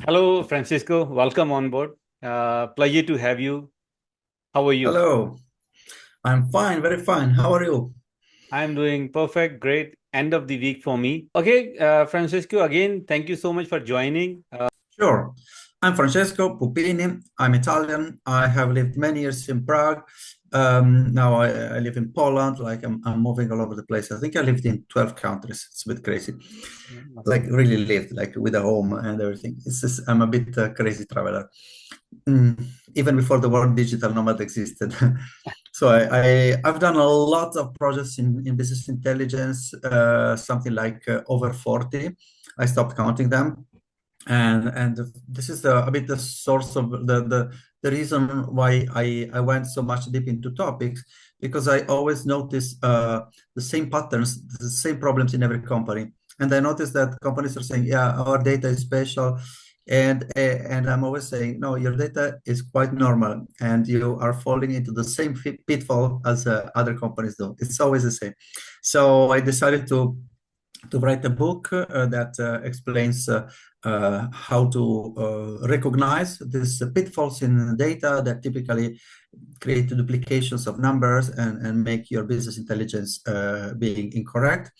Hello, Francisco. Welcome on board. Pleasure to have you. How are you? Hello, I'm fine, very fine. How are you? I'm doing perfect, great. End of the week for me. Okay, Francisco, again, thank you so much for joining. Sure. I'm Francesco Pupini. I'm Italian. I have lived many years in Prague. Now I live in Poland. I'm moving all over the place. I think I lived in 12 countries. It's a bit crazy. Like Awesome. really lived, like with a home and everything. It's just, I'm a bit crazy traveler. Mm, Even before the word digital nomad existed. So I've done a lot of projects in business intelligence, something like over 40. I stopped counting them. And this is a bit the source of the reason why I went so much deep into topics, because I always notice the same patterns, the same problems in every company. And I noticed that companies are saying, yeah, our data is special. And I'm always saying, no, your data is quite normal, and you are falling into the same pitfall as other companies do. It's always the same. So I decided to write a book that explains how to recognize these pitfalls in data that typically create duplications of numbers and make your business intelligence being incorrect.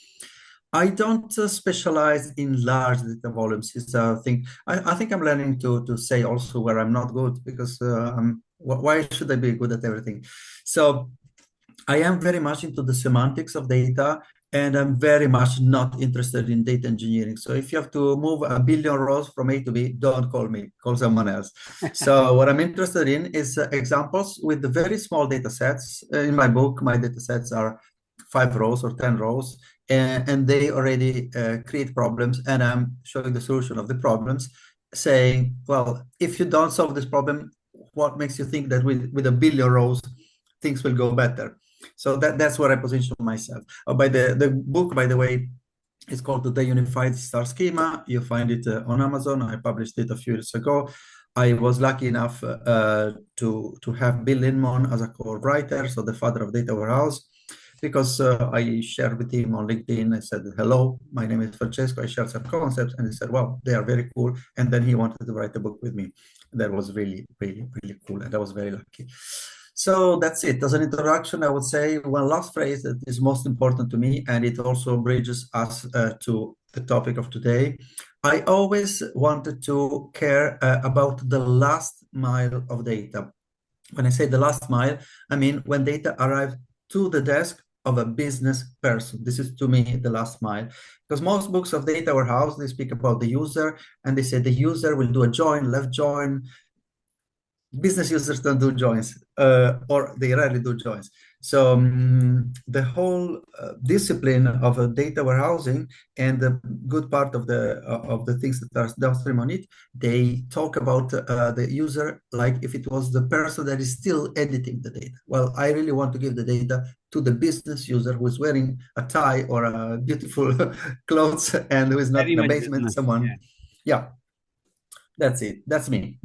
I don't specialize in large data volumes. It's a thing. I think I'm learning to say also where I'm not good, because why should I be good at everything? So I am very much into the semantics of data, and I'm very much not interested in data engineering. So if you have to move a billion rows from A to B, don't call me, call someone else. So what I'm interested in is examples with the very small data sets. In my book, my data sets are 5 rows or 10 rows, and they already create problems, and I'm showing the solution of the problems, saying, well, if you don't solve this problem, what makes you think that with a billion rows, things will go better? So that's where I position myself. By the book, by the way, is called The Unified Star Schema. You find it on Amazon. I published it a few years ago. I was lucky enough to have Bill Linmon as a co-writer, so the father of data warehouse, because I shared with him on LinkedIn. I said, hello, my name is Francesco. I shared some concepts, and he said, well, they are very cool. And then he wanted to write a book with me. That was really, really, really cool. And I was very lucky. So that's it. As an introduction, I would say one last phrase that is most important to me, and it also bridges us to the topic of today. I always wanted to care about the last mile of data. When I say the last mile, I mean when data arrives to the desk of a business person. This is, to me, the last mile. Because most books of data warehouse, they speak about the user, and they say the user will do a join, left join. Business users don't do joins, or they rarely do joins. So the whole discipline of data warehousing, and the good part of the things that are downstream on it, they talk about the user like if it was the person that is still editing the data. Well, I really want to give the data to the business user who is wearing a tie or a beautiful clothes, and who is not Very in a much basement. business. Someone, Yeah. yeah, that's it. That's me.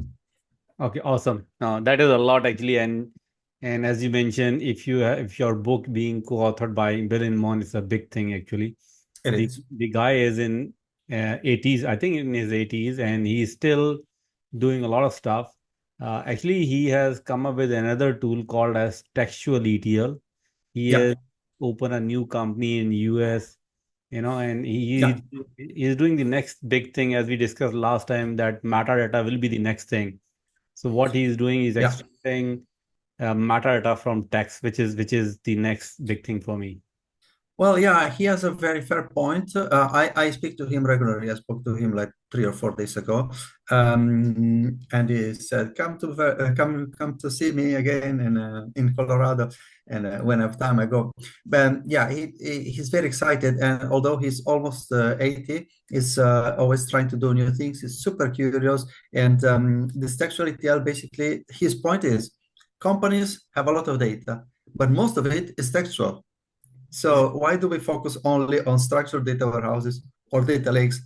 Okay, awesome. That is a lot actually, and as you mentioned, if your book being co-authored by Bill and Mon is a big thing actually. It The is. the guy is in 80s, I think in his 80s, and he's still doing a lot of stuff. Actually, he has come up with another tool called as Textual ETL. He Yeah, has opened a new company in US, and yeah. he's doing the next big thing as we discussed last time that metadata will be the next thing. So what he's doing is Yeah. extracting metadata from text, which is the next big thing for me. Well, yeah, he has a very fair point. I speak to him regularly. I spoke to him like 3 or 4 days ago, and he said, come to see me again in Colorado, and when I have time, I go." But yeah, he's very excited, and although he's almost 80, he's always trying to do new things. He's super curious, and this textual ETL, basically, his point is, companies have a lot of data, but most of it is textual. Ex- So why do we focus only on structured data warehouses or data lakes,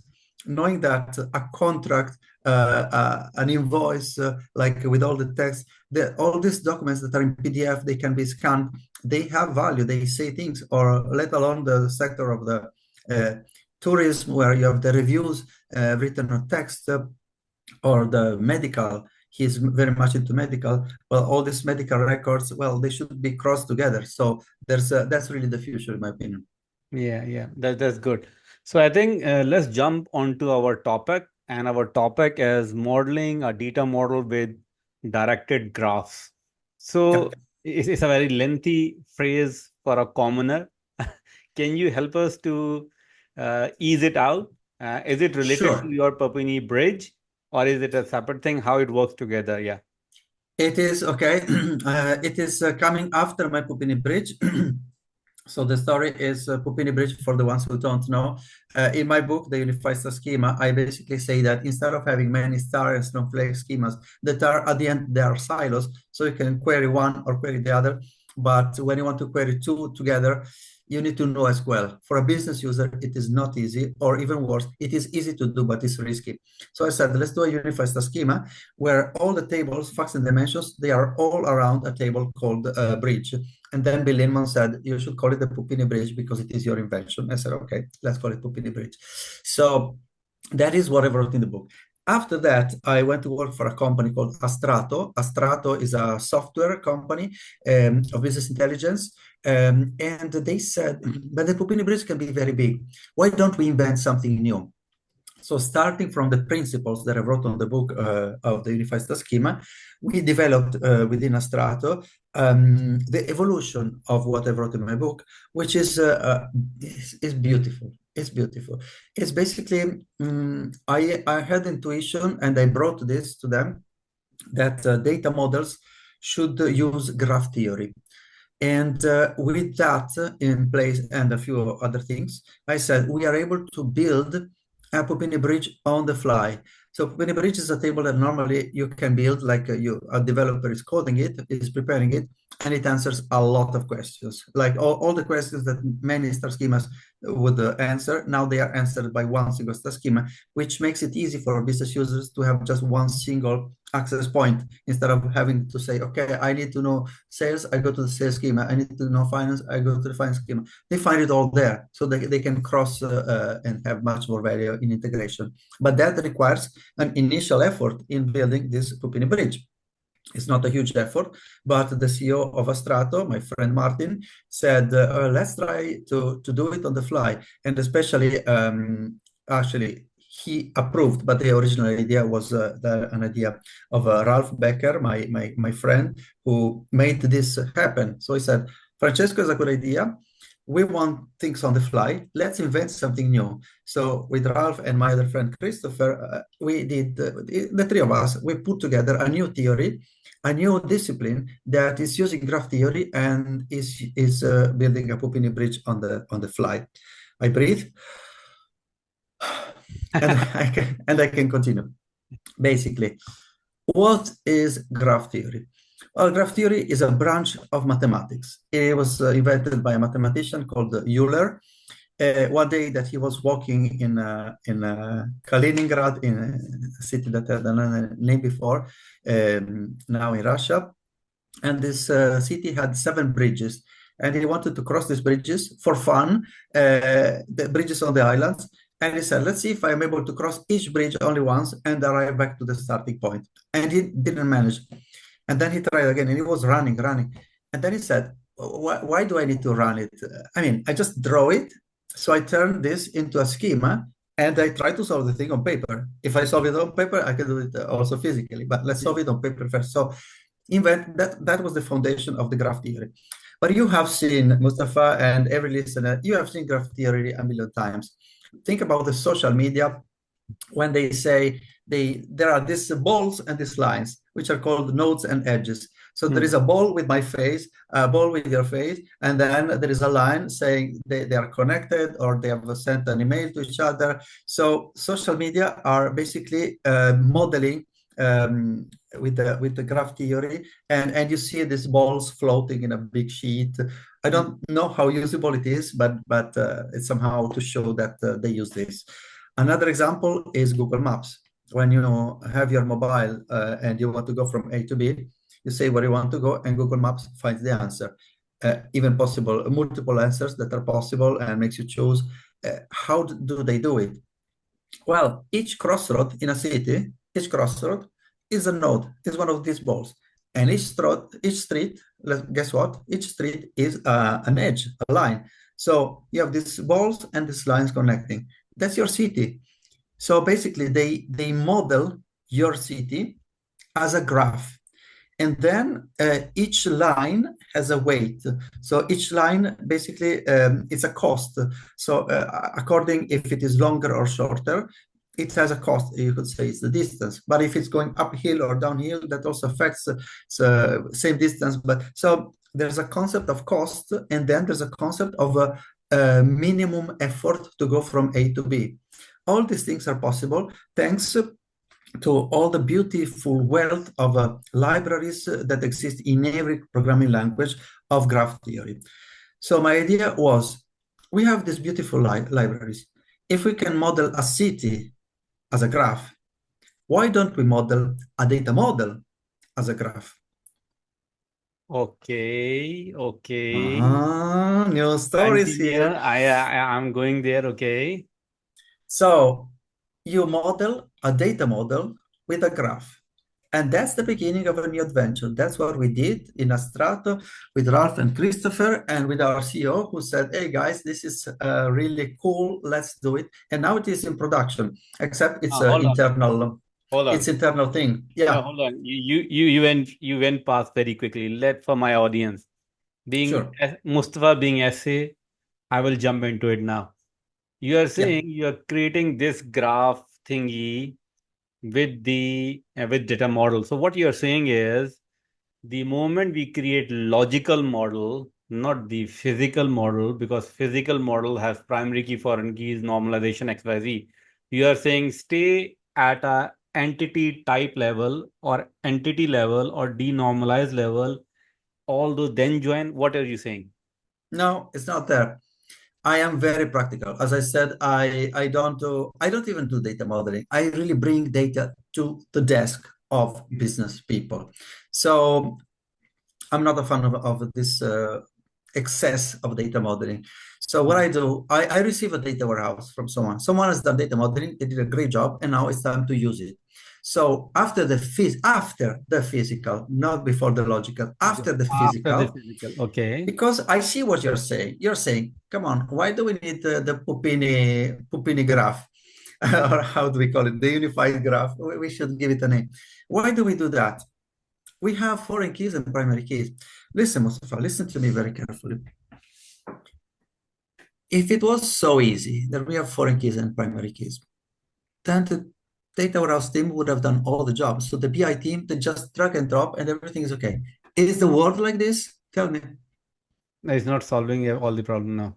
knowing that a contract, an invoice, like with all the text, all these documents that are in PDF, they can be scanned, they have value, they say things, or let alone the sector of the tourism, where you have the reviews written on text. or the medical, he's very much into medical. Well, all these medical records, well, they should be crossed together. So that's really the future, in my opinion. Yeah, that's good. So I think let's jump onto our topic, and our topic is modeling a data model with directed graphs. Yep. So it's a very lengthy phrase for a commoner. Can you help us to ease it out? Is it related to Sure. your Papini bridge, or is it a separate thing? How it works together? Yeah. It is okay. It is coming after my Pupini Bridge. So the story is Pupini Bridge for the ones who don't know. In my book, The Unified Star Schema, I basically say that instead of having many star and snowflake schemas that are at the end, they are silos, so you can query one or query the other. But when you want to query two together, you need to know SQL. For a business user, it is not easy, or even worse, it is easy to do, but it's risky. So I said, let's do a unified star schema where all the tables, facts and dimensions, they are all around a table called bridge. And then Bill Linman said, you should call it the Pupini Bridge because it is your invention. I said, okay, let's call it Pupini Bridge. So that is what I wrote in the book. After that, I went to work for a company called Astrato. Astrato is a software company of business intelligence. And they said, but the Pupini Bridge can be very big. Why don't we invent something new? So starting from the principles that I wrote on the book of the Unified Star Schema, we developed within Astrato the evolution of what I wrote in my book, which is beautiful. It's beautiful. It's basically, I had intuition and I brought this to them that data models should use graph theory. And with that in place and a few other things, I said we are able to build a Pupini Bridge on the fly. So Pupini Bridge is a table that normally you can build like a developer is coding it, is preparing it, and it answers a lot of questions. Like all the questions that many star schemas would answer, now they are answered by one single star schema, which makes it easy for business users to have just one single access point instead of having to say, okay, I need to know sales, I go to the sales schema. I need to know finance, I go to the finance schema. They find it all there, so they can cross and have much more value in integration. But that requires an initial effort in building this Pupini Bridge. It's not a huge effort, but the CEO of Astrato, my friend Martin, said, let's try to do it on the fly. And especially, actually, he approved, but the original idea was an idea of Ralph Becker, my friend, who made this happen. So he said, Francesco is a good idea. We want things on the fly. Let's invent something new. So with Ralph and my other friend Christopher, we did, the three of us, we put together a new theory, a new discipline that is using graph theory and is building a Pupini Bridge on the fly. I breathe and I can continue. Basically, what is graph theory? Well, graph theory is a branch of mathematics. It was invented by a mathematician called Euler. One day that he was walking in Kaliningrad, in a city that had another name before, now in Russia, and this city had 7 bridges, and he wanted to cross these bridges for fun, the bridges on the islands. And he said, let's see if I'm able to cross each bridge only once and arrive back to the starting point. And he didn't manage. And then he tried again, and he was running. And then he said, why do I need to run it? I mean, I just draw it. So I turned this into a schema, and I try to solve the thing on paper. If I solve it on paper, I can do it also physically, but let's solve it on paper first. So that was the foundation of the graph theory. But you have seen, Mustafa, and every listener, you have seen graph theory a million times. Think about the social media when they say there are these balls and these lines, which are called nodes and edges. So there is a ball with my face, a ball with your face, and then there is a line saying they are connected or they have sent an email to each other. So social media are basically modeling with the graph theory, and you see these balls floating in a big sheet. I don't know how usable it is, but it's somehow to show that they use this. Another example is Google Maps. When you have your mobile and you want to go from A to B, you say where you want to go, and Google Maps finds the answer. Even possible, multiple answers that are possible, and makes you choose. How do they do it? Well, each crossroad in a city each crossroad is a node, is one of these balls. And each street, guess what? Each street is an edge, a line. So you have these balls and these lines connecting. That's your city. So basically, they model your city as a graph. And then each line has a weight. So each line basically it's a cost. So according if it is longer or shorter, it has a cost. You could say it's the distance. But if it's going uphill or downhill, that also affects the same distance. But so there's a concept of cost, and then there's a concept of a minimum effort to go from A to B. All these things are possible thanks to all the beautiful wealth of libraries that exist in every programming language of graph theory. So my idea was, we have these beautiful libraries. If we can model a city as a graph, why don't we model a data model as a graph? Okay. New stories Continue. here. I'm going there. Okay. So you model a data model with a graph. And that's the beginning of a new adventure. That's what we did in Astrato with Ralph and Christopher and with our CEO who said, hey guys, this is really cool. Let's do it. And now it is in production, except it's Hold on. internal. Hold on. It's internal thing. No, Yeah, hold on. You went past very quickly. Let for my audience. sure. Mustafa being essay, I will jump into it now. You are Yeah. saying you're creating this graph thingy with the with data model. So what you're saying is the moment we create logical model, not the physical model, because physical model has primary key, foreign keys, normalization, XYZ. You are saying stay at a entity type level or entity level or denormalized level, although then join. What are you saying? No, it's not there. I am very practical. As I said, I don't even do data modeling. I really bring data to the desk of business people. So I'm not a fan of this excess of data modeling. So what I do, I receive a data warehouse from someone. Someone has done data modeling, they did a great job, and now it's time to use it. So after the physical, not before the logical, after the After the physical, physical. Okay. because I see what you're saying. You're saying, come on, why do we need the Pupini graph? Or how do we call it? The unified graph. We should give it a name. Why do we do that? We have foreign keys and primary keys. Listen, Mustafa, listen to me very carefully. If it was so easy that we have foreign keys and primary keys, then the data warehouse team would have done all the jobs. So the BI team, they just drag and drop and everything is okay. Is the world like this? Tell me. It's not solving all the problem now.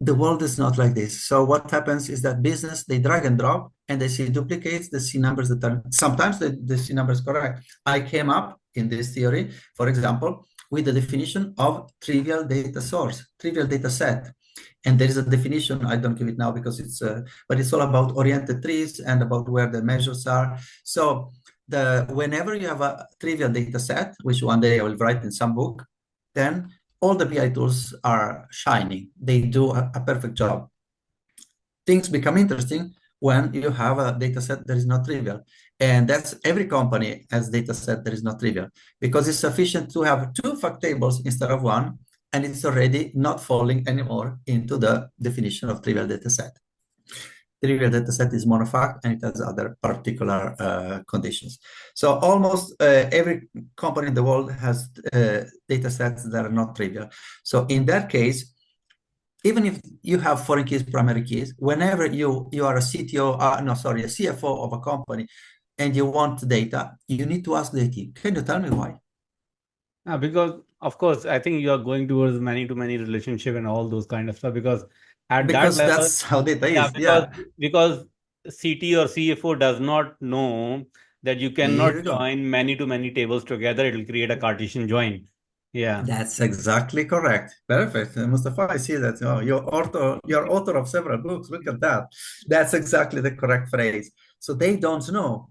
The world is not like this. So what happens is that business, they drag and drop and they see duplicates, they see numbers that are, sometimes they see numbers correct. I came up in this theory, for example, with the definition of trivial data source, trivial data set. And there is a definition, I don't give it now because it's, but it's all about oriented trees and about where the measures are. So whenever you have a trivial data set, which one day I will write in some book, then all the BI tools are shining. They do a perfect job. Things become interesting when you have a data set that is not trivial. And that's every company has data set that is not trivial because it's sufficient to have two fact tables instead of one, and it's already not falling anymore into the definition of trivial data set. Trivial data set is monofact and it has other particular conditions. So almost every company in the world has data sets that are not trivial. So in that case, even if you have foreign keys, primary keys, whenever you are a CTO, a CFO of a company, and you want data, you need to ask the team, can you tell me why? Because of course, I think you are going towards many-to-many relationship and all those kind of stuff. Because at that Because level, that's how data yeah, is. Yeah, because CT or CFO does not know that you here cannot we go. join many-to-many tables together. It will create a Cartesian join. Yeah. That's exactly correct. Perfect. Mustafa, I see that. Oh, you're author of several books. Look at that. That's exactly the correct phrase. So they don't know.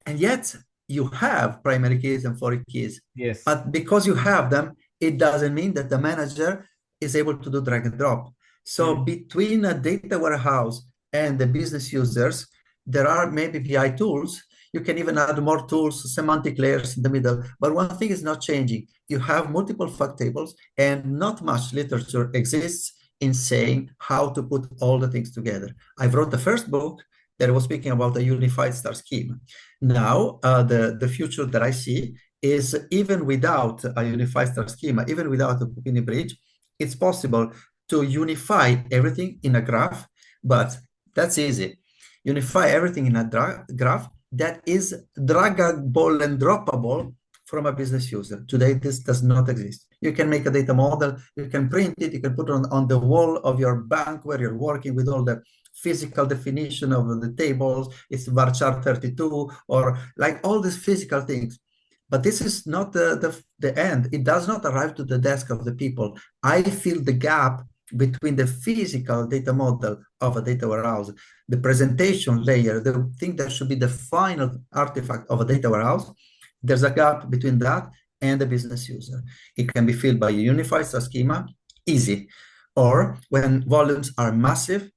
And yet you have primary keys and foreign keys. Yes. But because you have them, it doesn't mean that the manager is able to do drag and drop. So between a data warehouse and the business users, there are maybe BI tools. You can even add more tools, semantic layers in the middle. But one thing is not changing. You have multiple fact tables, and not much literature exists in saying how to put all the things together. I wrote the first book that was speaking about a unified star schema. Now, the future that I see is even without a unified star schema, even without a Pupini bridge, it's possible to unify everything in a graph, but that's easy. Unify everything in a graph that is draggable and droppable from a business user. Today, this does not exist. You can make a data model, you can print it, you can put it on the wall of your bank where you're working with all the physical definition of the tables. It's varchar 32 or like all these physical things. But this is not the end. It does not arrive to the desk of the people. I fill the gap between the physical data model of a data warehouse, the presentation layer, the thing that should be the final artifact of a data warehouse. There's a gap between that and the business user. It can be filled by a unified schema, easy. Or when volumes are massive,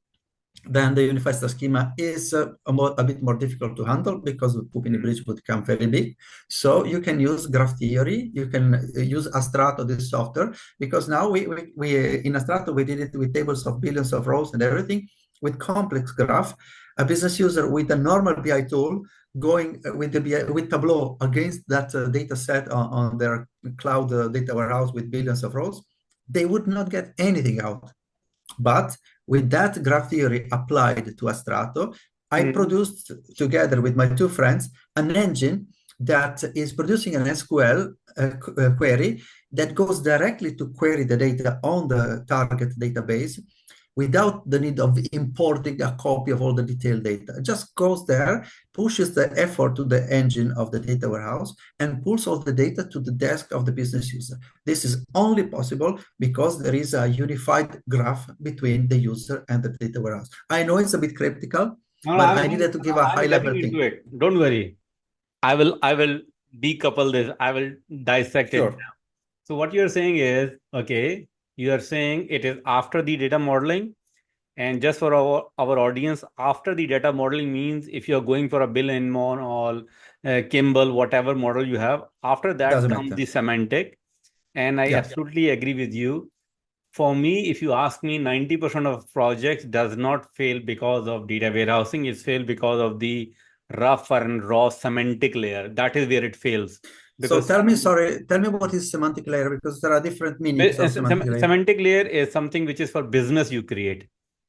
then the unified star schema is a bit more difficult to handle because the Pupini bridge would become very big. So you can use graph theory, you can use Astrato, this software, because now we in Astrato, we did it with tables of billions of rows and everything with complex graph. A business user with a normal BI tool going with Tableau against that data set on their cloud data warehouse with billions of rows, they would not get anything out. But with that graph theory applied to Astrato, I produced together with my two friends an engine that is producing an SQL query that goes directly to query the data on the target database without the need of importing a copy of all the detailed data. It just goes there, pushes the effort to the engine of the data warehouse, and pulls all the data to the desk of the business user. This is only possible because there is a unified graph between the user and the data warehouse. I know it's a bit cryptical, but I needed to give a high-level thing. Into it. Don't worry. I will decouple this. I will dissect it. So what you're saying is, okay, you are saying it is after the data modeling. And just for our audience, after the data modeling means if you're going for a Bill Inmon or Kimball, whatever model you have, after that comes the semantic. And I absolutely agree with you. For me, if you ask me, 90% of projects does not fail because of data warehousing. It's failed because of the rough and raw semantic layer. That is where it fails. Because so tell me what is semantic layer, because there are different meanings of semantic layer. Semantic layer is something which is for business you create.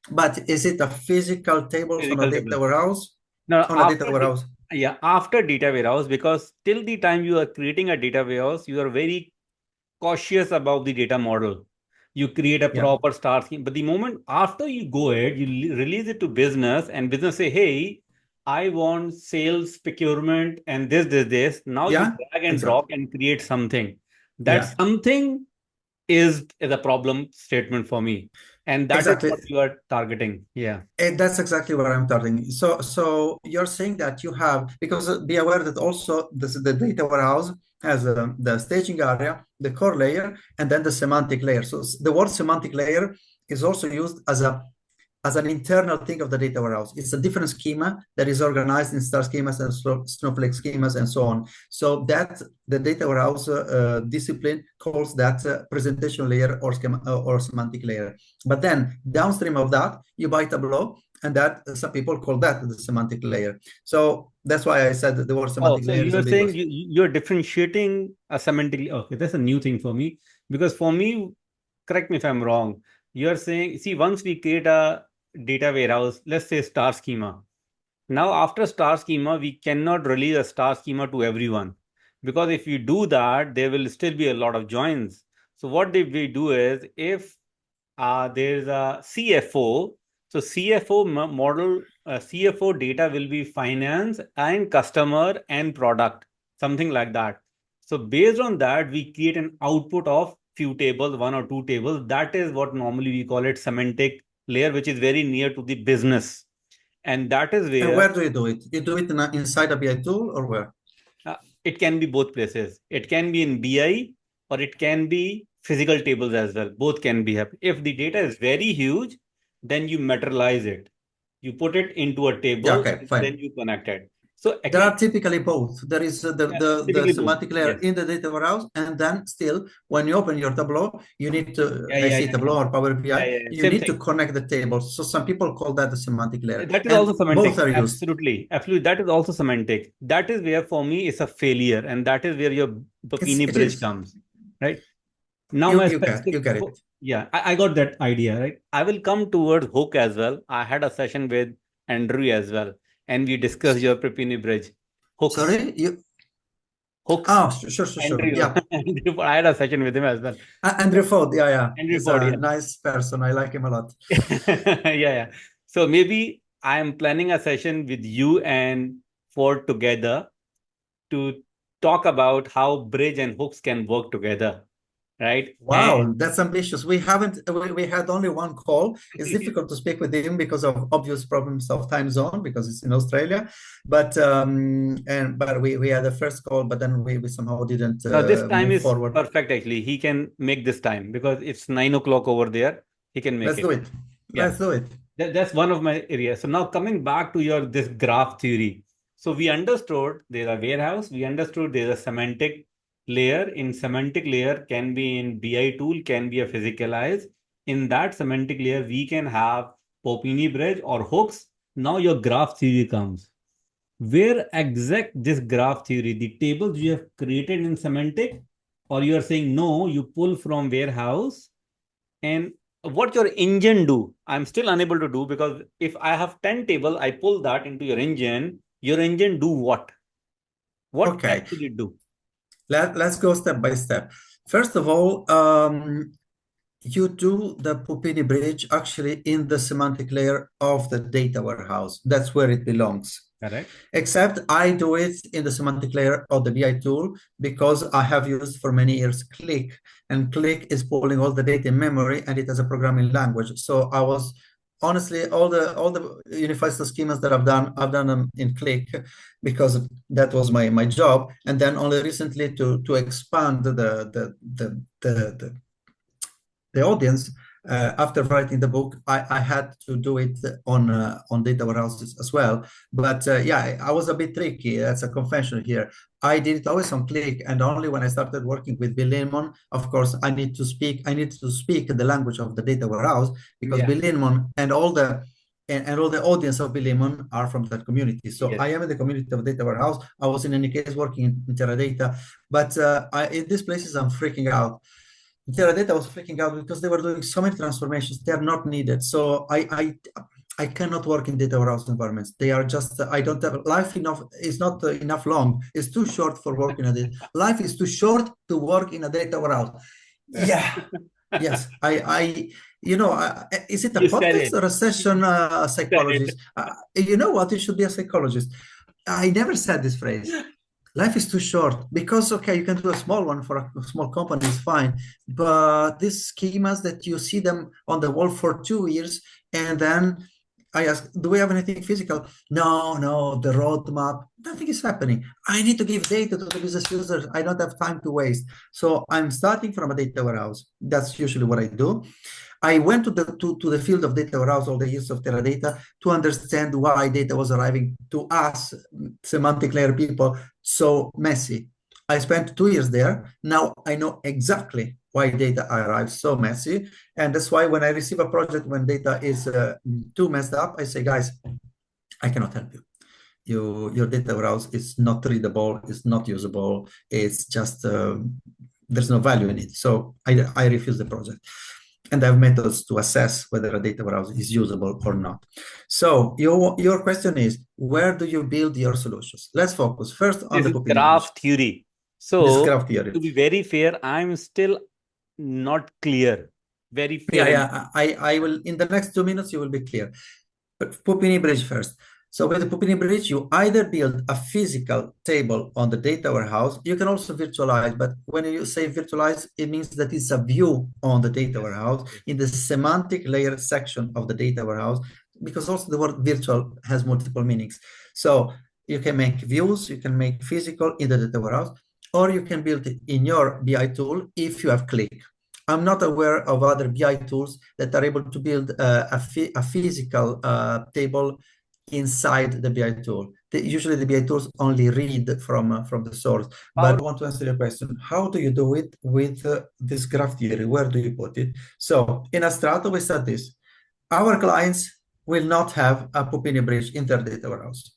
But is it a physical table on a data warehouse? No, on a data warehouse. Yeah, after data warehouse, because till the time you are creating a data warehouse, you are very cautious about the data model. You create a proper star scheme. But the moment after you go ahead, you release it to business, and business say, hey, I want sales, procurement, and this. Now you drag and drop and create something. That something is a problem statement for me. And that's what you are targeting. Yeah. And that's exactly what I'm targeting. So you're saying that you have, because be aware that also the data warehouse has the staging area, the core layer, and then the semantic layer. So the word semantic layer is also used as an internal thing of the data warehouse. It's a different schema that is organized in star schemas and snowflake schemas and so on. So that the data warehouse discipline calls that presentation layer or semantic layer. But then downstream of that, you buy Tableau, and that some people call that the semantic layer. So that's why I said that the word semantic layer. So you're saying you're differentiating a semantic. Okay, that's a new thing for me, because for me, correct me if I'm wrong, you're saying, see, once we create a data warehouse, let's say star schema. Now, after star schema, we cannot release a star schema to everyone, because if we do that, there will still be a lot of joins. So what we do is, if there's a CFO, so CFO model, CFO data will be finance and customer and product, something like that. So based on that, we create an output of few tables, one or two tables. That is what normally we call it semantic layer, which is very near to the business. And that is where... And where do you do it? You do it inside a BI tool, or where? It can be both places. It can be in BI, or it can be physical tables as well. Both can be happening. If the data is very huge, then you materialize it. You put it into a Yeah, table okay, and then fine. you connect it. So There actually, are typically both. There is the typically both. semantic layer Yes. in the data warehouse, and then still, when you open your Tableau, you need to, Yeah, let's yeah, say yeah, Tableau or Power yeah, BI, yeah, yeah. you Same need to thing. connect the tables. So some people call that the semantic layer, That is and also both semantic. are used. Absolutely. Absolutely. That is also semantic. That is where for me it's a failure. And that is where your Papini It bridge is. comes. Right. Now my You specific get it. yeah, I got that idea, right? I will come towards hook as well. I had a session with Andrew as well, and we discussed your Papini bridge. Hooks. Sorry, you. Hooks. Oh, sure. Andrew. Yeah, I had a session with him as well. Andrew Ford. Yeah. Andrew He's Ford, a yeah. nice person. I like him a lot. Yeah, yeah. So maybe I am planning a session with you and Ford together to talk about how bridge and hooks can work together, right? And Wow, that's ambitious. We had only one call. It's difficult to speak with him because of obvious problems of time zone because it's in Australia. But we had a first call, but then we somehow didn't now this time move is forward. perfect actually. He can make this time because it's 9 o'clock over there. He can make Let's it. do it. Yeah. Let's do it. That's one of my areas. So now coming back to your this graph theory. So we understood there's a warehouse. We understood there's a semantic layer. In semantic layer can be in BI tool, can be a physicalize. In that semantic layer, we can have Popini bridge or hooks. Now your graph theory comes. Where exact this graph theory, the tables you have created in semantic, or you are saying no, you pull from warehouse and what your engine do, I'm still unable to do because if I have 10 table, I pull that into your engine do what Okay. actually do? Let's go step by step. First of all, you do the Pupini bridge actually in the semantic layer of the data warehouse. That's where it belongs. Correct. Except I do it in the semantic layer of the BI tool because I have used for many years Qlik, and Qlik is pulling all the data in memory and it has a programming language. So I was honestly all the unified schemas that I've done them in Qlik because that was my job. And then only recently to expand the audience, after writing the book, I had to do it on data warehouses as well. But yeah, I was a bit tricky. That's a confession here. I did it always on Qlik, and only when I started working with Bill Linmon, of course, I need to speak the language of the data warehouse because Yeah. Bill Linmon and all the audience of Bill Linmon are from that community. So Yes. I am in the community of data warehouse. I was in any case working in Teradata, but in these places I'm freaking out. Teradata was freaking out because they were doing so many transformations. They are not needed. So I cannot work in data warehouse environments. They are just, I don't have life enough. It's not enough long. It's too short for working at it. Life is too short to work in a data warehouse. Yeah. Yes. Is it a You said podcast it. or a session Said it. psychologist? You know what? You should be a psychologist. I never said this phrase. Life is too short because, okay, you can do a small one for a small company, is fine. But these schemas that you see them on the wall for 2 years, and then I ask, do we have anything physical? No, the roadmap, nothing is happening. I need to give data to the business users. I don't have time to waste. So I'm starting from a data warehouse. That's usually what I do. I went to the field of data warehouse all the years of Teradata to understand why data was arriving to us, semantic layer people, so messy. I spent 2 years there. Now I know exactly why data arrives so messy. And that's why when I receive a project when data is too messed up, I say, guys, I cannot help you. Your data warehouse is not readable, it's not usable, it's just, there's no value in it. So I refuse the project. And I have methods to assess whether a data warehouse is usable or not. So your question is, where do you build your solutions? Let's focus first on This the is Pupini bridge. graph theory. This So graph theory. to be very fair, I'm still not clear. Very fair. Yeah. I will, in the next 2 minutes, you will be clear. But Pupini bridge first. So with the Pupini bridge, you either build a physical table on the data warehouse. You can also virtualize, but when you say virtualize, it means that it's a view on the data warehouse in the semantic layer section of the data warehouse, because also the word virtual has multiple meanings. So you can make views, you can make physical in the data warehouse, or you can build it in your BI tool if you have Qlik. I'm not aware of other BI tools that are able to build a physical table inside the BI tool. Usually the BI tools only read from the source. But I want to answer your question. How do you do it with this graph theory? Where do you put it? So in Astrato, we said this. Our clients will not have a Pupini Bridge in their data warehouse.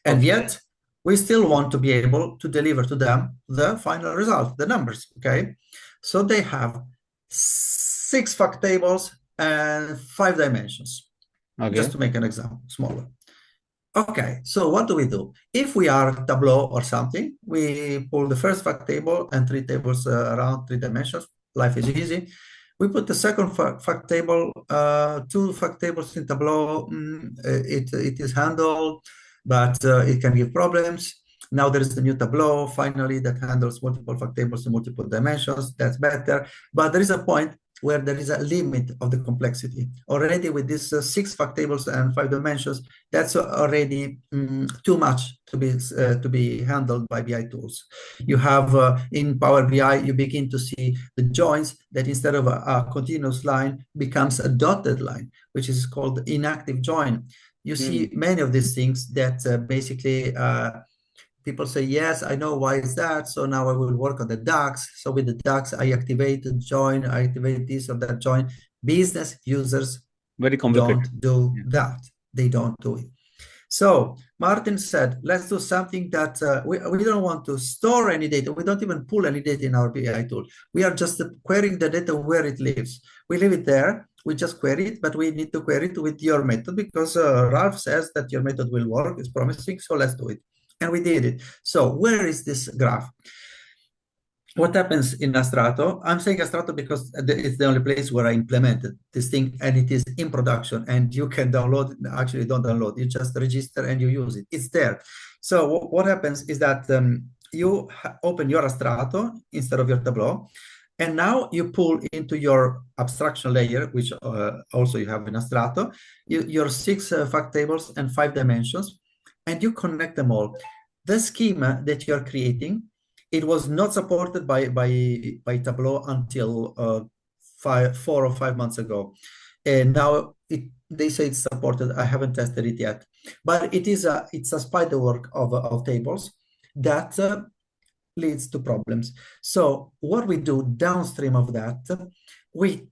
And yet, we still want to be able to deliver to them the final result, the numbers, okay? So they have 6 fact tables and 5 dimensions, just to make an example, smaller. Okay, so what do? If we are Tableau or something, we pull the first fact table and 3 tables around 3 dimensions. Life is easy. We put the second fact table, 2 fact tables in Tableau. It is handled, but it can give problems. Now there is the new Tableau, finally, that handles multiple fact tables in multiple dimensions. That's better. But there is a point where there is a limit of the complexity. Already with these 6 fact tables and 5 dimensions, that's already too much to be handled by BI tools. You have in Power BI, you begin to see the joins that instead of a continuous line becomes a dotted line, which is called inactive join. You see many of these things that basically people say, yes, I know why is that. So now I will work on the DAX. So with the DAX, I activate the join, I activate this or that join. Business users very complicated. Don't do that. They don't do it. So Martin said, let's do something that we don't want to store any data. We don't even pull any data in our BI tool. We are just querying the data where it lives. We leave it there. We just query it, but we need to query it with your method because Ralph says that your method will work. It's promising. So let's do it. And we did it. So where is this graph? What happens in Astrato? I'm saying Astrato because it's the only place where I implemented this thing and it is in production and you can download it. Actually, don't download, you just register and you use it. It's there. So what happens is that you open your Astrato instead of your Tableau, and now you pull into your abstraction layer, which also you have in Astrato, your 6 fact tables and 5 dimensions, and you connect them all. The schema that you're creating, it was not supported by Tableau until 4 or 5 months ago. And now they say it's supported. I haven't tested it yet. But it's a spider work of tables that leads to problems. So what we do downstream of that, we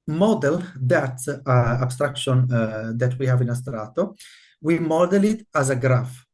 model that abstraction that we have in Astrato. We model it as a graph.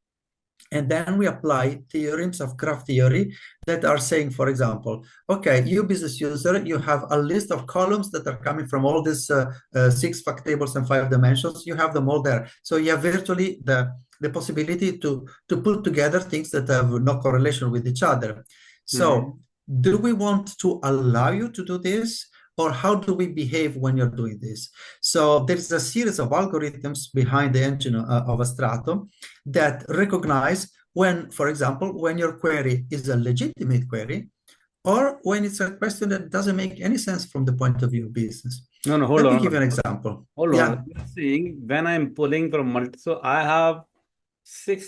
And then we apply theorems of graph theory that are saying, for example, okay, you business user, you have a list of columns that are coming from all these 6 fact tables and 5 dimensions. You have them all there. So you have virtually the possibility to put together things that have no correlation with each other. So do we want to allow you to do this? Or how do we behave when you're doing this? So there's a series of algorithms behind the engine of Astrato that recognize when, for example, when your query is a legitimate query, or when it's a question that doesn't make any sense from the point of view of business. No, hold on. Let me give you an example. Hold on. You're saying when I'm pulling from so I have 6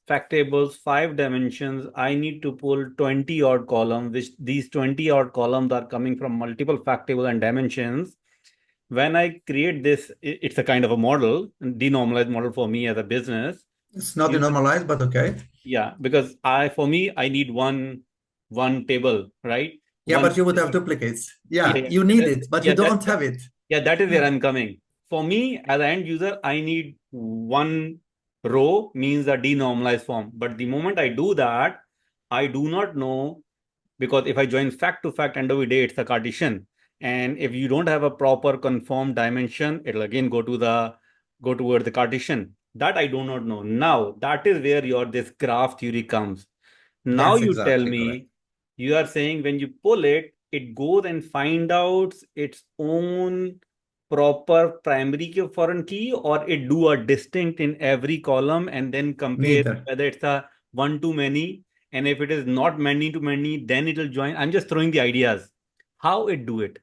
fact tables, 5 dimensions, I need to pull 20 odd columns, which these 20 odd columns are coming from multiple fact tables and dimensions. When I create this, it's a kind of a model, a denormalized model for me as a business. It's not denormalized, but okay. Yeah, because for me, I need one table, right? Yeah, but you would have duplicates. Yeah, you need it, but you don't have it. Yeah, that is where I'm coming. For me, as an end user, I need one row means a denormalized form. But the moment I do that, I do not know, because if I join fact to fact, end of the day, it's a Cartesian. And if you don't have a proper conformed dimension, it'll again go toward the Cartesian. That I do not know. Now, that is where this graph theory comes. Now you tell me, correct. You are saying when you pull it, it goes and find out its own proper primary foreign key, or it do a distinct in every column and then compare whether it's a one to many, and if it is not many to many, then it will join. I'm just throwing the ideas. How it do it?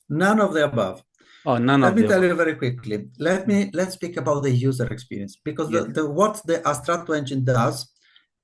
None of the above. Oh, none of the above. Let me tell you very quickly. Let's speak about the user experience, because what the Astrato engine does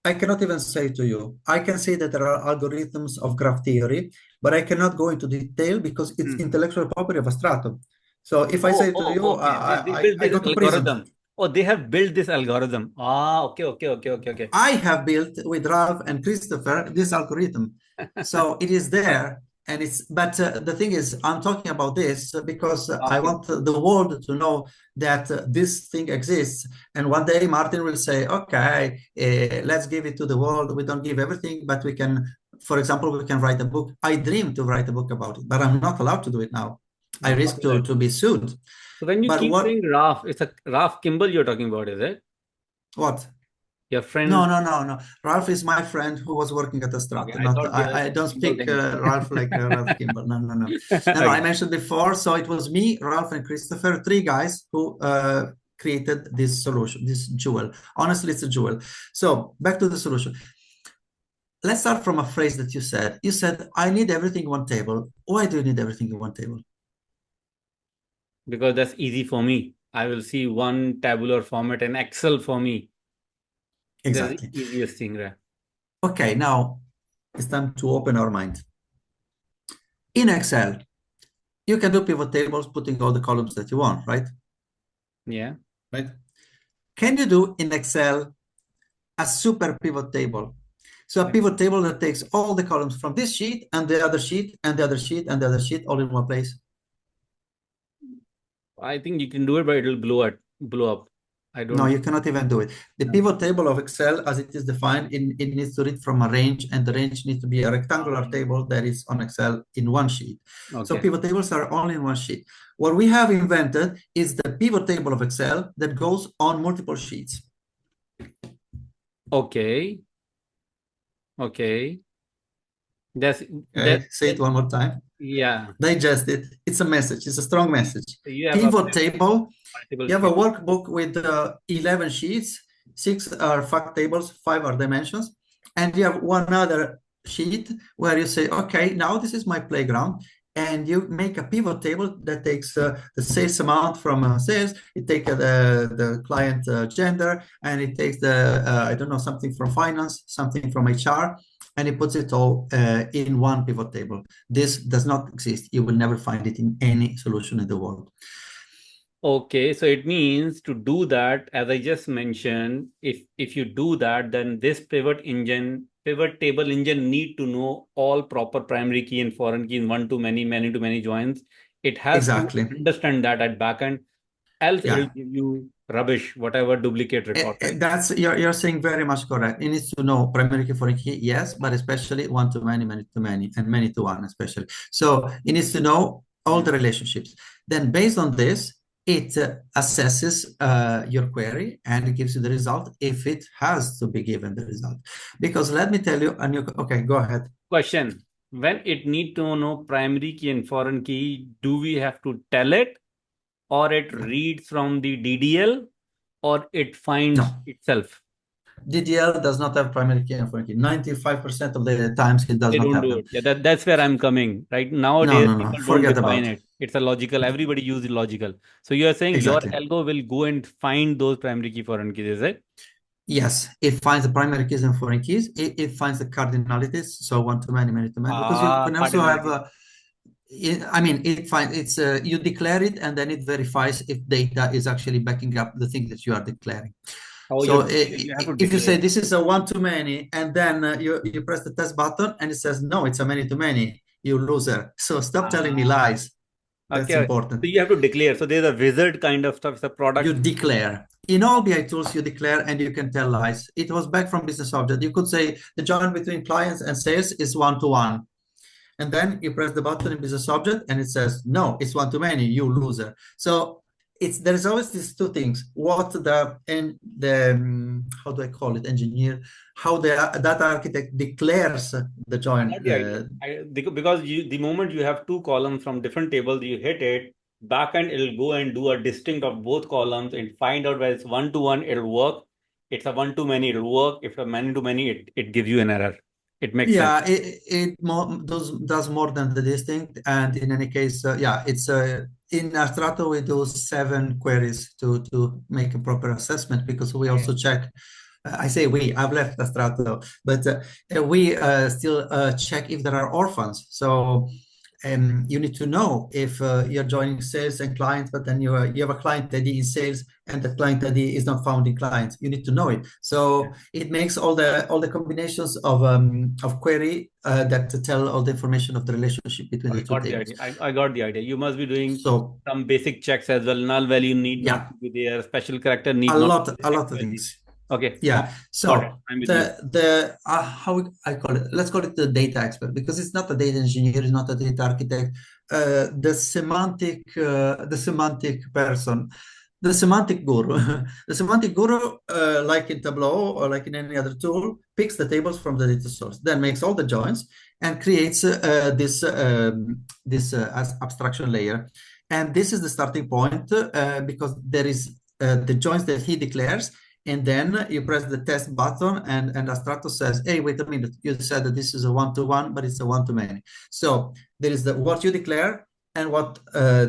I cannot even say to you. I can say that there are algorithms of graph theory, but I cannot go into detail because it's Hmm. intellectual property of a stratum. So if I Oh, say to oh, you, okay. They built I this go to prison. algorithm. Oh, they have built this algorithm. Ah, okay, okay, okay, okay, okay. I have built with Ralph and Christopher this algorithm. So it is there. And but the thing is, I'm talking about this because I Okay. want the world to know that this thing exists. And one day Martin will say, okay, let's give it to the world. We don't give everything, but we can, for example, we can write a book. I dream to write a book about it, but I'm not allowed to do it now. I Not risk allowed. to be sued. So when you But keep saying Raf, it's a Raf Kimball you're talking about, is it? what? Your No, friend? no, no, no. Ralph is my friend who was working at the Okay, Strata. I Not thought the I don't Kimball speak thing. Ralph like Ralph Kimball. No, no, no. No, no. I Okay. mentioned before. So it was me, Ralph, and Christopher, three guys who created this solution, this jewel. Honestly, it's a jewel. So back to the solution. Let's start from a phrase that you said. You said, I need everything in one table. Why do you need everything in one table? Because that's easy for me. I will see one tabular format in Excel for me. That's the Exactly. easiest thing, right? Okay, now it's time to open our mind. In Excel, you can do pivot tables, putting all the columns that you want, right? Yeah. Right. Can you do in Excel a super pivot table? So a pivot table that takes all the columns from this sheet and the other sheet and the other sheet and the other sheet all in one place. I think you can do it, but it'll blow up. I No, don't. you cannot even do it. The pivot table of Excel, as it is defined, it needs to read from a range, and the range needs to be a rectangular table that is on Excel in one sheet. So Okay. pivot tables are only in one sheet. What we have invented is the pivot table of Excel that goes on multiple sheets. Okay. Okay. That's Okay, say it one more time. yeah. Digest it. It's a message. It's a strong message. So you have a Pivot table. multiple You have a sheets. workbook with 11 sheets. 6 are fact tables, 5 are dimensions. And you have one other sheet where you say, okay, now this is my playground. And you make a pivot table that takes the sales amount from sales. It takes the client gender, and it takes I don't know, something from finance, something from HR, and it puts it all in one pivot table. This does not exist. You will never find it in any solution in the world. Okay, so it means to do that, as I just mentioned, if you do that, then this pivot table engine need to know all proper primary key and foreign key in one to many to many joins. It has to Exactly. understand that at backend, else it'll Yeah. give you rubbish, whatever duplicate record, right? That's you're saying very much correct. It needs to know primary key, foreign key, yes, but especially one to many, and many to one, especially. So it needs to know all the relationships. Then, based on this, it assesses your query and it gives you the result if it has to be given the result. Because let me tell you, okay, go ahead. Question: when it need to know primary key and foreign key, do we have to tell it, or it No, reads from the DDL, or it finds no. itself? DDL does not have primary key and foreign key. 95% of the times it does They not don't have do them. it. Yeah, that's where I'm coming. Right No, nowadays, no, no. people don't Forget define about it. it. It's a logical. Everybody uses logical. So you are saying your Exactly. algo will go and find those primary key foreign keys, is it? Yes, it finds the primary keys and foreign keys. It finds the cardinalities, so one to many to many. Because you Ah, can also have, cardinality. I mean, it finds it's you declare it and then it verifies if data is actually backing up the thing that you are declaring. Oh, So you have to if you say declare. this is a one to many, and then you press the test button and it says no, it's a many to many, you loser. So stop telling me Ah, lies. That's okay. important. So you have to declare. So there's a wizard kind of stuff. It's a You product. declare. In all BI tools, you declare and you can tell lies. It was back from business object. You could say the join between clients and sales is one to one. And then you press the button in business object and it says, no, it's one to many, you loser. So there's always these two things. What how do I call it, engineer, how the data architect declares the I join. got the idea. Because the moment you have two columns from different tables, you hit it, backend it'll go and do a distinct of both columns and find out whether it's one to one, it'll work. It's a one to many, it'll work. If a many to many, it gives you an error. It makes sense. Yeah, does more than the distinct. And in any case, yeah, it's in Astrato we do 7 queries to make a proper assessment because we Okay. also check I say we, I've left Astrato, but we still check if there are orphans. So you need to know if you're joining sales and clients, but then you have a client ID in sales and the client ID is not found in clients. You need to know it. So it makes all the combinations of query that tell all the information of the relationship between the two tables. I got the idea. You must be doing So some basic checks as well. Null value need yeah, not to be there. Special character need a not lot to be there. of things. Okay. Yeah. Got it. So I'm with you. the how I call it, let's call it the data expert, because it's not a data engineer, it's not a data architect. The semantic person, the semantic guru, the semantic guru, like in Tableau or like in any other tool, picks the tables from the data source, then makes all the joins and creates this abstraction layer. And this is the starting point because there is the joins that he declares, and then you press the test button and Astrato says, hey, wait a minute, you said that this is a one-to-one, but it's a one-to-many. So there is what you declare and what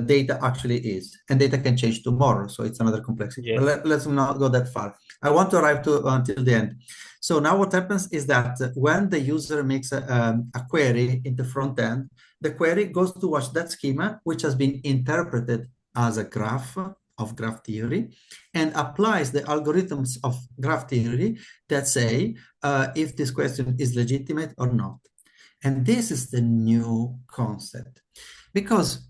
data actually is. And data can change tomorrow, so it's another complexity. Yes. But let's not go that far. I want to arrive until the end. So now what happens is that when the user makes a query in the front end, the query goes to watch that schema, which has been interpreted as a graph of graph theory, and applies the algorithms of graph theory that say if this question is legitimate or not. And this is the new concept, because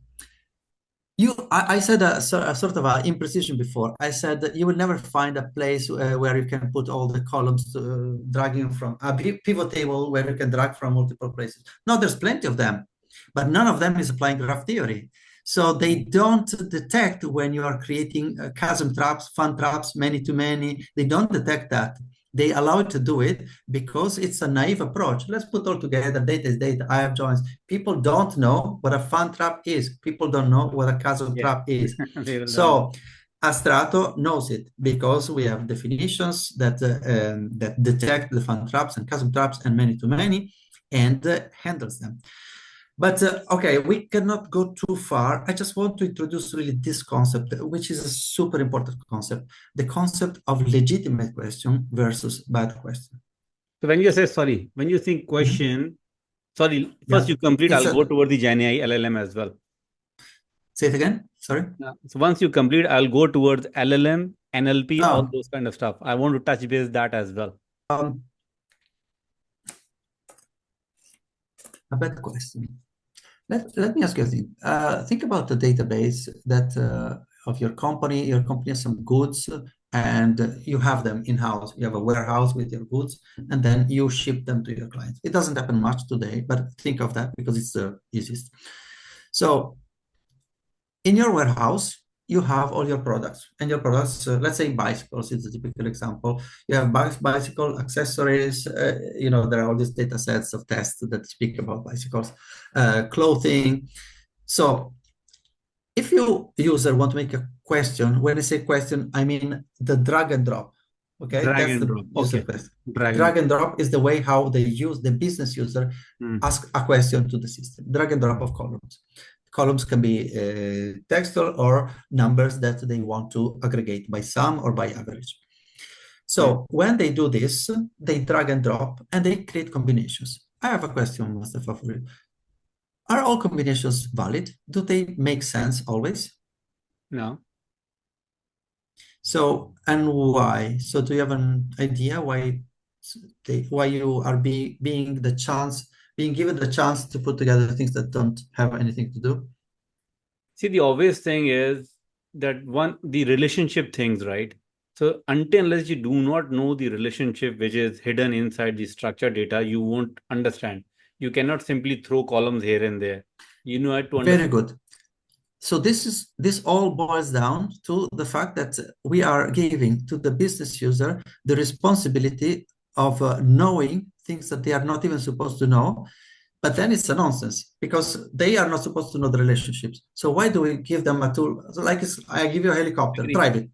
I said a sort of an imprecision before. I said that you will never find a place where you can put all the columns dragging from a pivot table where you can drag from multiple places. No, there's plenty of them, but none of them is applying graph theory. So they don't detect when you are creating chasm traps, fun traps, many-to-many. They don't detect that. They allow it to do it because it's a naive approach. Let's put all together, data is data, I have joins. People don't know what a fun trap is. People don't know what a chasm trap is. So Astrato knows it because we have definitions that that detect the fun traps and chasm traps and many-to-many and handles them. But okay, we cannot go too far. I just want to introduce really this concept, which is a super important concept, the concept of legitimate question versus bad question. So when you say, sorry, when you think question, sorry, first you complete, I'll go toward the GenAI LLM as well. Say it again, sorry. So once you complete, I'll go towards LLM, NLP, all those kind of stuff. I want to touch base that as well. A bad question. Let me ask you a thing. Think about the database that of your company. Your company has some goods and you have them in-house. You have a warehouse with your goods and then you ship them to your clients. It doesn't happen much today, but think of that because it's the easiest. So in your warehouse, you have all your products, and your products, let's say bicycles is a typical example. You have bicycle accessories, you know, there are all these data sets of tests that speak about bicycles, clothing. So if you user want to make a question, when I say question, I mean the drag and drop. Okay, drag and drop. Okay. Drag and drop is the way how the business user ask a question to the system. Drag and drop of columns. Columns can be textual or numbers that they want to aggregate by sum or by average. So when they do this, they drag and drop and they create combinations. I have a question, Mustafa, for you. Are all combinations valid? Do they make sense always? No. So, and why? So do you have an idea why you are being given the chance to put together things that don't have anything to do? See, the obvious thing is that the relationship things, right? So until unless you do not know the relationship which is hidden inside the structured data, you won't understand. You cannot simply throw columns here and there. You know how to understand. Very good. So this all boils down to the fact that we are giving to the business user the responsibility of knowing things that they are not even supposed to know. But then it's a nonsense because they are not supposed to know the relationships. So why do we give them a tool? So like I give you a helicopter, drive it.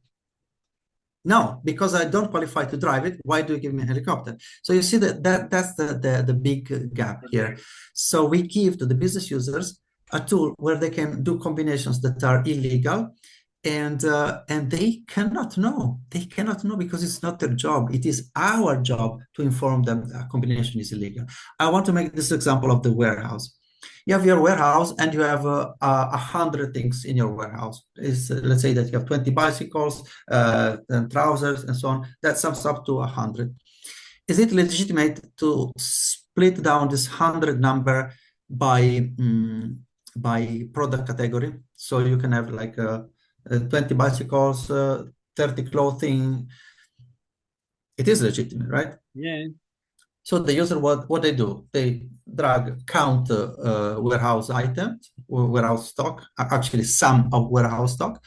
No, because I don't qualify to drive it. Why do you give me a helicopter? So you see that's the big gap here. So we give to the business users a tool where they can do combinations that are illegal and they cannot know. They cannot know because it's not their job. It is our job to inform them that a combination is illegal. I want to make this example of the warehouse. You have your warehouse and you have 100 things in your warehouse. Let's say that you have 20 bicycles and trousers and so on. That sums up to 100. Is it legitimate to split down this 100 number by product category? So you can have like 20 bicycles, 30 clothing. It is legitimate, right? Yeah. So the user, what they do, they count warehouse items, warehouse stock, actually sum of warehouse stock,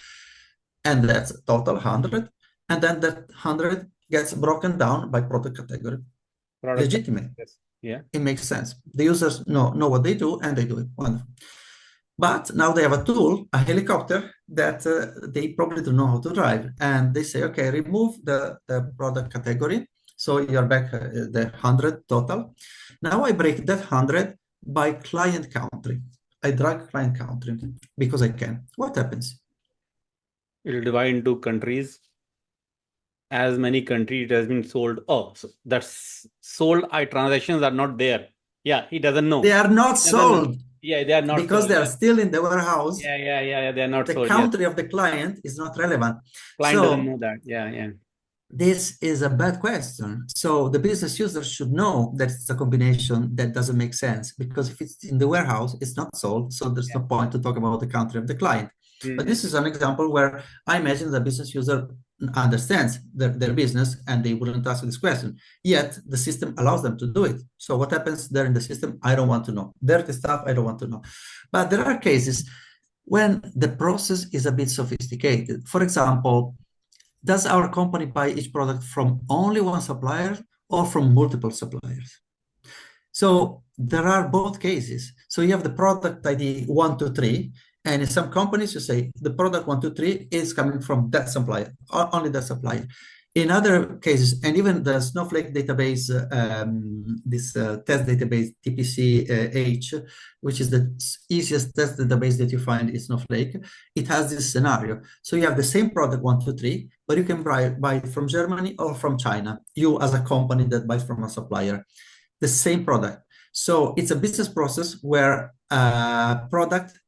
and that's total 100. And then that 100 gets broken down by product category. Legitimate. Yes. Yeah. It makes sense. The users know what they do and they do it. Wonderful. But now they have a tool, a helicopter, that they probably don't know how to drive. And they say, okay, remove the product category. So you're back the 100 total. Now I break that 100 by client country. I drag client country because I can. What happens? It'll divide into countries. As many countries it has been sold. Oh, so that's sold. Transactions are not there. Yeah, he doesn't know. They are not sold. Yeah, they are not because sold, they are still in the warehouse. Yeah, they are not the sold. The country of the client is not relevant. Client doesn't know that. Yeah. This is a bad question. So the business user should know that it's a combination that doesn't make sense, because if it's in the warehouse, it's not sold. So there's no point to talk about the country of the client. But this is an example where I imagine the business user understands their business and they wouldn't ask this question. Yet the system allows them to do it. So what happens there in the system? I don't want to know. Dirty stuff, I don't want to know. But there are cases when the process is a bit sophisticated. For example, does our company buy each product from only one supplier or from multiple suppliers? So there are both cases. So you have the product ID 123, and in some companies you say the product 123 is coming from that supplier, only that supplier. In other cases, and even the Snowflake database, this test database TPC-H, which is the easiest test database that you find in Snowflake, it has this scenario. So you have the same product 123, but you can buy it from Germany or from China. You as a company that buys from a supplier, the same product. So it's a business process where product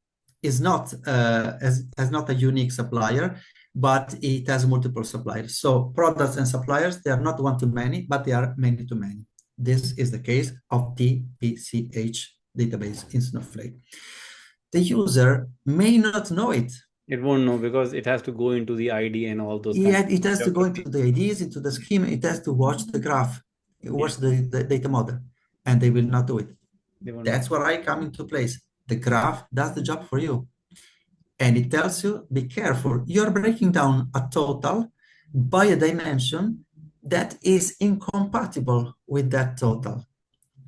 is not has not a unique supplier, but it has multiple suppliers. So products and suppliers, they are not one to many, but they are many to many. This is the case of TPC-H database in Snowflake. The user may not know it. It won't know because it has to go into the ID and all those. Yeah, it has to go into the IDs, into the schema. It has to watch the graph, watch the data model, and they will not do it. That's where I come into place. The graph does the job for you. And it tells you, be careful, you're breaking down a total by a dimension that is incompatible with that total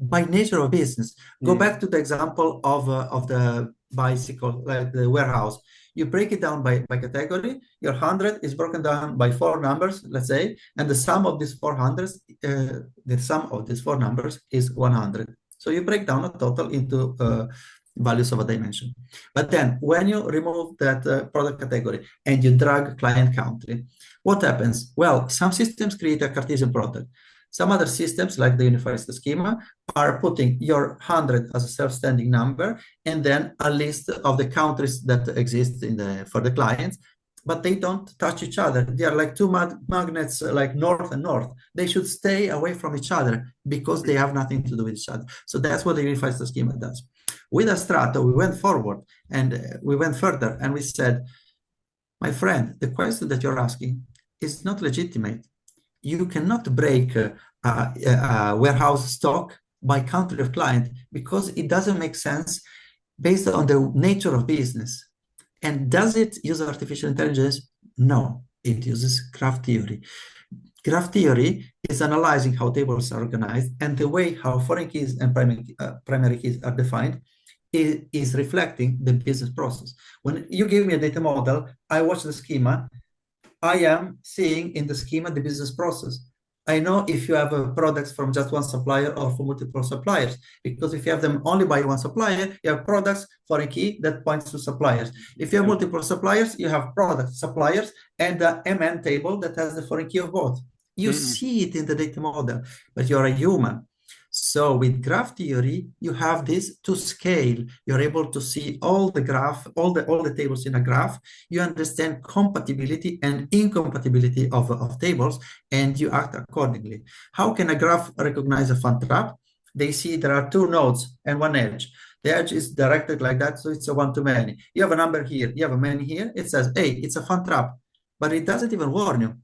by nature of business. Go back to the example of the bicycle, like the warehouse. You break it down by category. Your 100 is broken down by 4 numbers, let's say, and the sum of these 400s, the sum of these 4 numbers is 100. So you break down a total into values of a dimension. But then when you remove that product category and you drag client country, what happens? Well, some systems create a Cartesian product. Some other systems, like the unified schema, are putting your 100 as a self-standing number and then a list of the countries that exist for the clients, but they don't touch each other. They are like two magnets, like north and north. They should stay away from each other because they have nothing to do with each other. So that's what the unified schema does. With Astrato, we went forward and we went further and we said, my friend, the question that you're asking is not legitimate. You cannot break a warehouse stock by country of client because it doesn't make sense based on the nature of business. And does it use artificial intelligence? No, it uses graph theory. Graph theory is analyzing how tables are organized, and the way how foreign keys and primary keys are defined is reflecting the business process. When you give me a data model, I watch the schema, I am seeing in the schema the business process. I know if you have products from just one supplier or from multiple suppliers, because if you have them only by one supplier, you have products for a key that points to suppliers. If you have multiple suppliers, you have products, suppliers, and the MN table that has the foreign key of both. You see it in the data model, but you're a human. So with graph theory, you have this to scale. You're able to see all the graph, all the tables in a graph. You understand compatibility and incompatibility of tables, and you act accordingly. How can a graph recognize a fun trap? They see there are two nodes and one edge. The edge is directed like that, so it's a one-to-many. You have a number here, you have a many here. It says, hey, it's a fun trap, but it doesn't even warn you.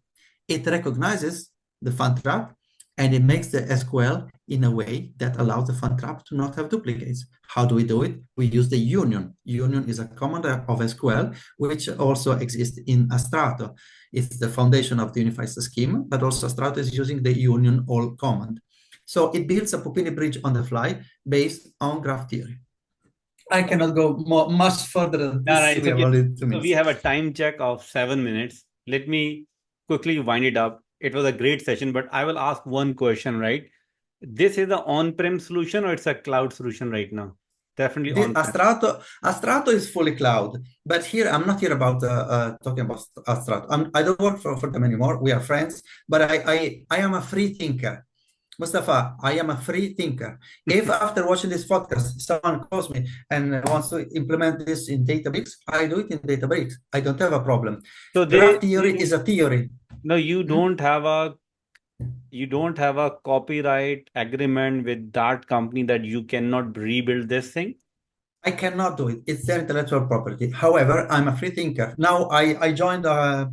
It recognizes the fun trap, and it makes the SQL in a way that allows the fun trap to not have duplicates. How do we do it? We use the union. Union is a command of SQL, which also exists in Astrato. It's the foundation of the unified scheme, but also Astrato is using the union all command. So it builds a Pupini bridge on the fly based on graph theory. I cannot go much further than this. Right, so we have a time check of 7 minutes. Let me quickly wind it up. It was a great session, but I will ask one question, right? This is an on-prem solution or it's a cloud solution right now? Definitely on-prem. Astrato is fully cloud, but here I'm not here about talking about Astrato. I don't work for them anymore. We are friends, but I am a free thinker. Mustafa, I am a free thinker. If after watching this podcast, someone calls me and wants to implement this in Databricks, I do it in Databricks. I don't have a problem. So graph theory is a theory. No, you don't have a copyright agreement with that company that you cannot rebuild this thing? I cannot do it. It's their intellectual property. However, I'm a free thinker. Now, I joined a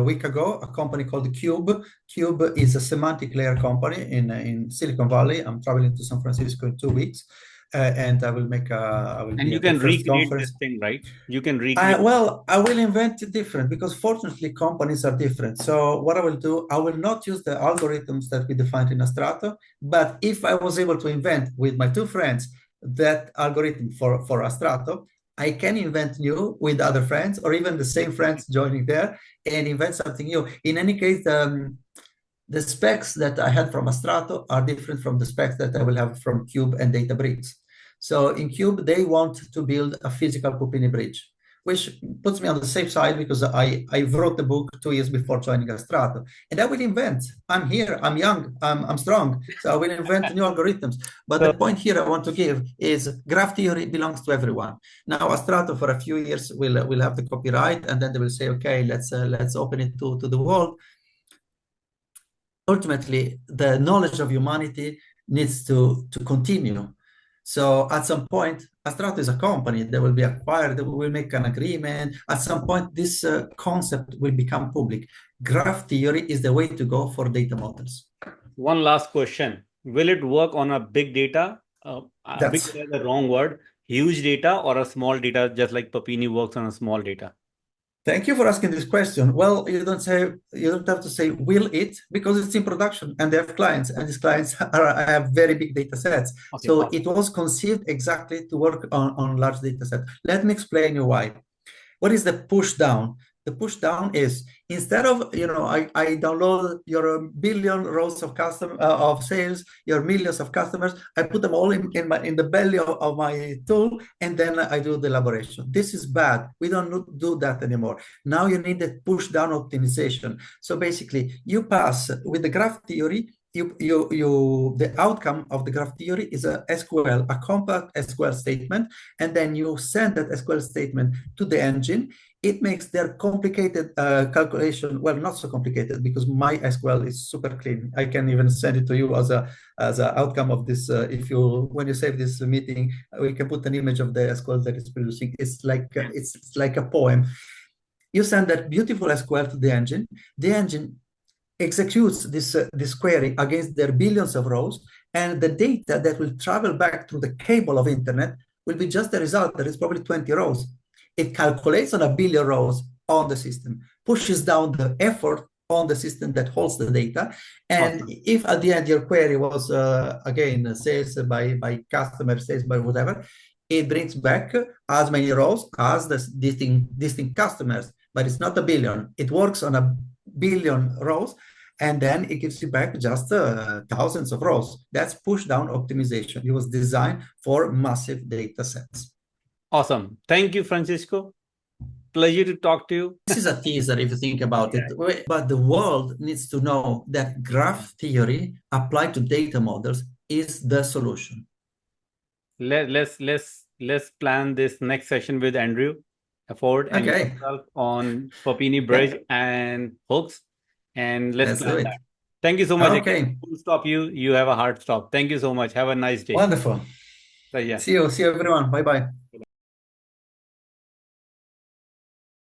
week ago a company called Cube. Cube is a semantic layer company in Silicon Valley. I'm traveling to San Francisco in 2 weeks. And I will make and you can recreate this thing, right? You can recreate. Well, I will invent it different because fortunately companies are different. So what I will do, I will not use the algorithms that we defined in Astrato, but if I was able to invent with my two friends that algorithm for Astrato, I can invent new with other friends or even the same friends joining there and invent something new. In any case, the specs that I had from Astrato are different from the specs that I will have from Cube and Databricks. So in Cube, they want to build a physical Pupini bridge, which puts me on the safe side because I wrote the book 2 years before joining Astrato. And I will invent. I'm here, I'm young, I'm strong. So I will invent new algorithms. But the point here I want to give is graph theory belongs to everyone. Now Astrato for a few years will have the copyright, and then they will say, okay, let's open it to the world. Ultimately, the knowledge of humanity needs to continue. So at some point, Astrato is a company that will be acquired, that will make an agreement. At some point, this concept will become public. Graph theory is the way to go for data models. One last question. Will it work on a big data? Big data is the wrong word. Huge data or a small data, just like Pupini works on a small data? Thank you for asking this question. Well, you don't have to say will it, because it's in production and they have clients, and these clients have very big data sets. Okay, so it was conceived exactly to work on large data sets. Let me explain you why. What is the push down? The push down is, instead of, I download your billion rows of sales, your millions of customers, I put them all in the belly of my tool, and then I do the elaboration. This is bad. We don't do that anymore. Now you need the push down optimization. So basically, you pass with the graph theory. The outcome of the graph theory is a SQL, a compact SQL statement, and then you send that SQL statement to the engine. It makes their complicated calculation, well, not so complicated, because my SQL is super clean. I can even send it to you as a outcome of this. When you save this meeting, we can put an image of the SQL that it's producing. It's like a poem. You send that beautiful SQL to the engine. The engine executes this query against their billions of rows, and the data that will travel back through the cable of internet will be just the result. There is probably 20 rows. It calculates on a billion rows on the system, pushes down the effort on the system that holds the data. And if at the end your query was, again, sales by customer, sales by whatever, it brings back as many rows as the distinct customers, but it's not a billion. It works on a billion rows, and then it gives you back just thousands of rows. That's push-down optimization. It was designed for massive data sets. Awesome. Thank you, Francisco. Pleasure to talk to you. This is a teaser if you think about it, but the world needs to know that graph theory applied to data models is the solution. Let's plan this next session with Andrew Ford and yourself on Papini Bridge and hooks, and let's plan that. Thank you so much. Okay. Again, full stop you. You have a hard stop. Thank you so much. Have a nice day. Wonderful. So, yeah. See you everyone. Bye bye.